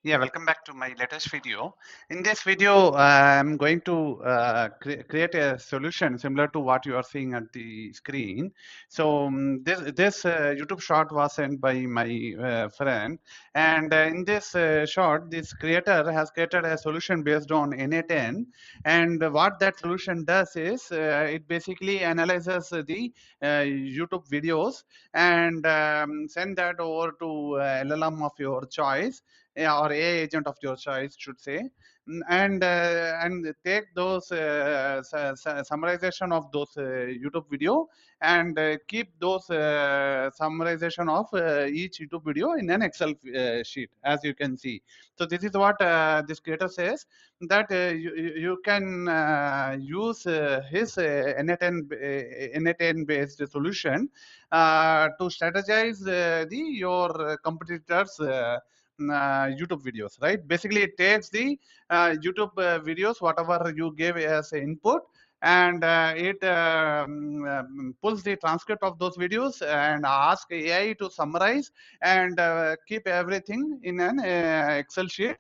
Yeah, welcome back to my latest video. In this video, I'm going to create a solution similar to what you are seeing at the screen. So this YouTube short was sent by my friend, and in this short, this creator has created a solution based on NA10. And what that solution does is it basically analyzes the YouTube videos and send that over to LLM of your choice, yeah, or AI agent of your choice, should say. And take those summarization of those YouTube video and keep those summarization of each YouTube video in an Excel sheet, as you can see. So this is what this creator says, that you can use his NA10 based solution to strategize your competitors' YouTube videos, right? Basically, it takes the YouTube videos, whatever you gave as input, and it pulls the transcript of those videos and ask AI to summarize and keep everything in an Excel sheet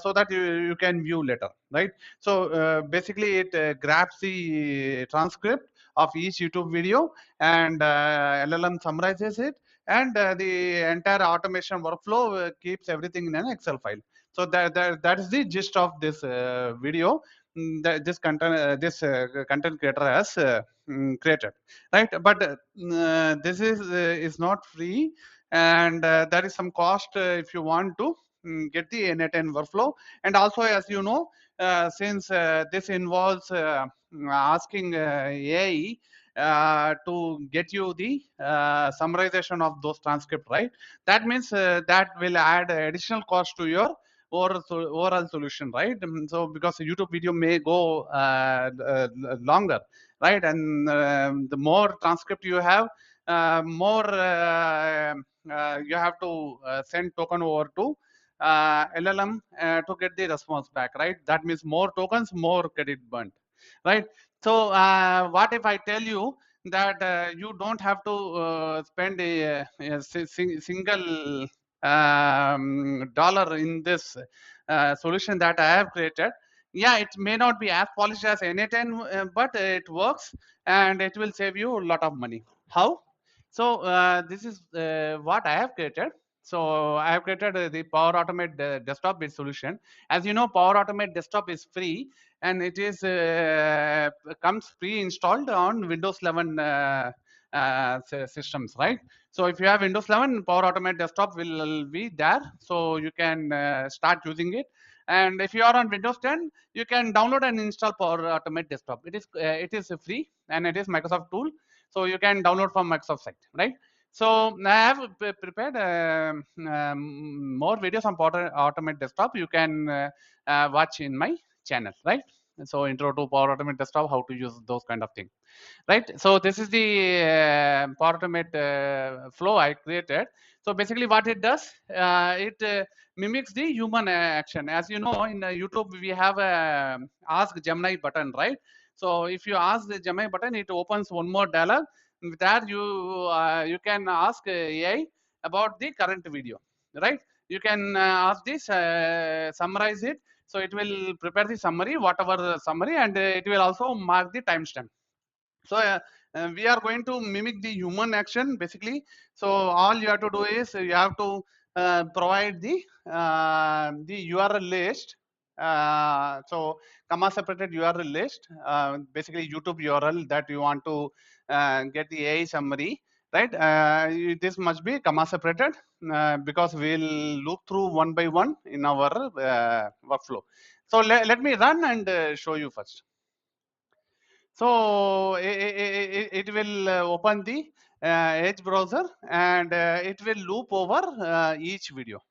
so that you can view later, right? So basically, it grabs the transcript of each YouTube video and LLM summarizes it, and the entire automation workflow keeps everything in an Excel file. So that is the gist of this video that this content creator has created, right? But this is not free, and there is some cost if you want to get the NA10 workflow. And also, as you know, since this involves asking AI to get you the summarization of those transcript, right? That means that will add additional cost to your overall solution, right? So because the YouTube video may go longer, right? And the more transcript you have, more you have to send token over to LLM to get the response back, right? That means more tokens, more credit burnt, right? So what if I tell you that you don't have to spend a single dollar in this solution that I have created? Yeah, it may not be as polished as NA10, but it works and it will save you a lot of money. How? So this is what I have created. So I have created the Power Automate desktop based solution. As you know, Power Automate desktop is free, and it is comes pre-installed on Windows 11 systems, right? So if you have Windows 11, Power Automate desktop will be there, so you can start using it. And if you are on Windows 10, you can download and install Power Automate desktop. It is free, and it is Microsoft tool, so you can download from Microsoft site, right? So I have prepared more videos on Power Automate desktop. You can watch in my channel, right? So intro to Power Automate desktop, how to use those kind of things, right? So this is the Power Automate flow I created. So basically what it does, it mimics the human action. As you know, in YouTube we have a ask Gemini button, right? So if you ask the Gemini button, it opens one more dialog. With that, you can ask AI about the current video, right? You can ask this, summarize it. So it will prepare the summary, whatever the summary, and it will also mark the timestamp. So we are going to mimic the human action basically. So all you have to do is you have to provide the URL list. So comma separated URL list, basically YouTube URL that you want to get the AI summary, right? This must be comma separated because we'll loop through one by one in our workflow. So let me run and show you first. So it will open the Edge browser, and it will loop over each video,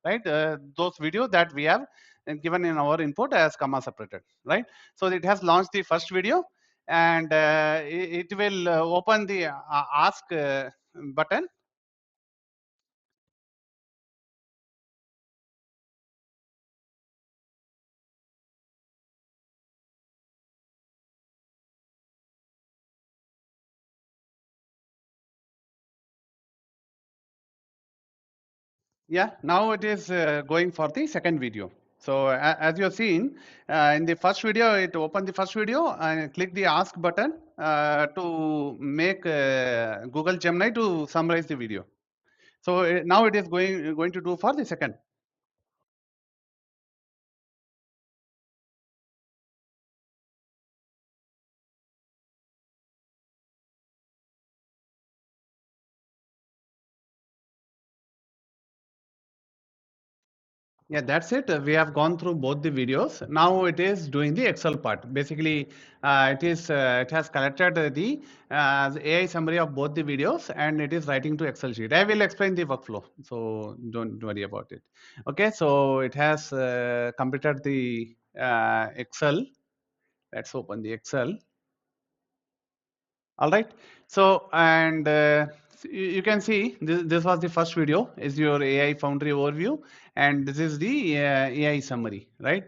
right? Those videos that we have given in our input as comma separated, right? So it has launched the first video, and it will open the ask button. Yeah, now it is going for the second video. So as you have seen in the first video, it opened the first video and click the ask button to make Google Gemini to summarize the video. So now it is going to do for the second. Yeah, that's it. We have gone through both the videos. Now it is doing the Excel part. Basically, it has collected the AI summary of both the videos and it is writing to Excel sheet. I will explain the workflow, so don't worry about it. Okay, so it has completed the Excel. Let's open the Excel. All right. So, and you can see this was the first video is your AI Foundry overview, and this is the AI summary, right?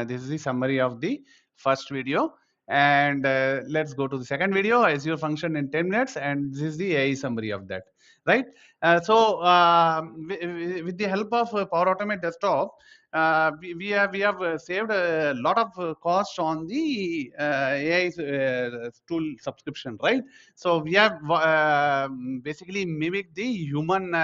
This is the summary of the first video. And let's go to the second video, Azure function in 10 minutes, and this is the AI summary of that, right? With the help of Power Automate Desktop, we have saved a lot of cost on the AI tool subscription, right? So we have basically mimicked the human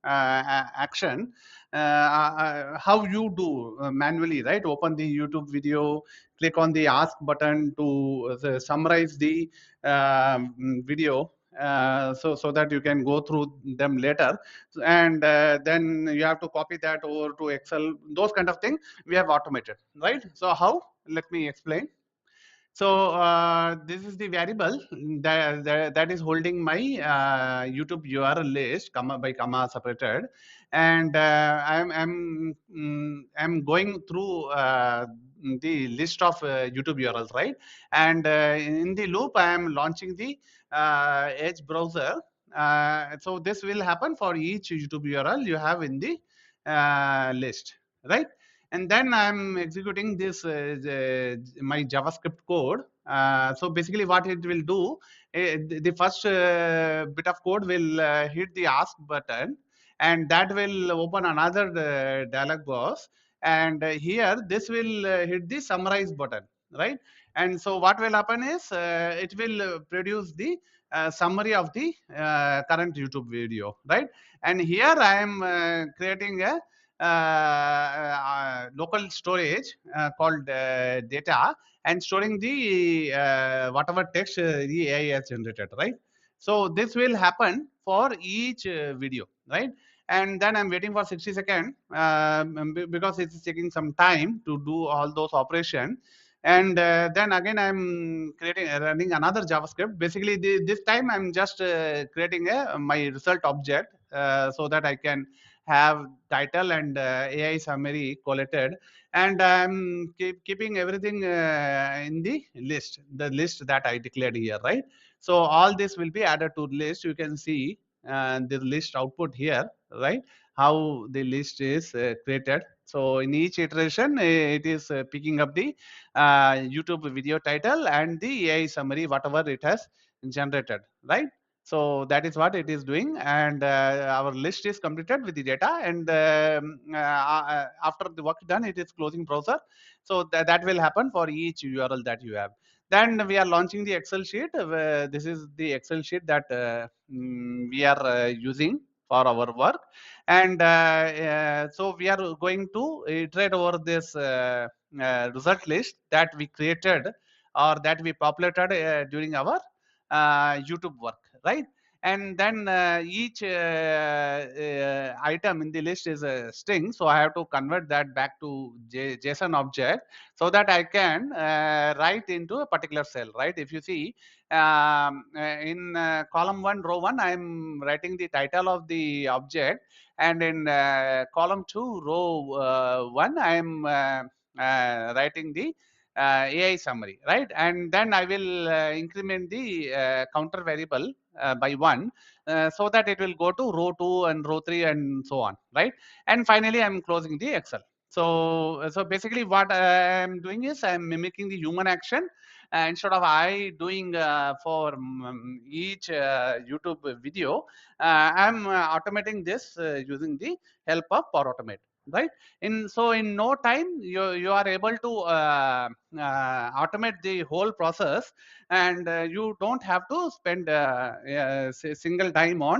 action. How you do manually, right? Open the YouTube video, click on the ask button to summarize the video, so that you can go through them later, and then you have to copy that over to Excel. Those kind of things we have automated, right? So how? Let me explain. So this is the variable that is holding my YouTube URL list, comma by comma separated, and I'm going through the list of YouTube URLs, right? And in the loop, I am launching the Edge browser. So this will happen for each YouTube URL you have in the list, right? And then I'm executing this my JavaScript code. So basically, what it will do, the first bit of code will hit the ask button, and that will open another dialog box. And here, this will hit the summarize button, right? And so what will happen is it will produce the summary of the current YouTube video, right? And here I am creating a local storage called data and storing the whatever text the AI has generated, right? So this will happen for each video, right? And then I'm waiting for 60 seconds because it's taking some time to do all those operations. And then again, I'm running another JavaScript. Basically, this time I'm just creating my result object so that I can have title and AI summary collated, and I'm keeping everything in the list that I declared here, right? So all this will be added to list. You can see the list output here, right? How the list is created. So in each iteration, it is picking up the YouTube video title and the AI summary, whatever it has generated, right? So that is what it is doing, and our list is completed with the data. And after the work done, it is closing browser. So that will happen for each URL that you have. Then we are launching the Excel sheet. This is the Excel sheet that we are using for our work, and so we are going to iterate over this result list that we created or that we populated during our YouTube work, right? And then each item in the list is a string, so I have to convert that back to JSON object so that I can write into a particular cell, right? If you see in column 1, row 1, I'm writing the title of the object, and in column 2, row 1, I'm writing the AI summary, right? And then I will increment the counter variable by 1 so that it will go to row 2 and row 3 and so on, right? And finally, I'm closing the Excel. So basically what I'm doing is I'm mimicking the human action instead of I doing for each YouTube video, I'm automating this using the help of Power Automate, right? In no time you are able to automate the whole process, and you don't have to spend a single dime on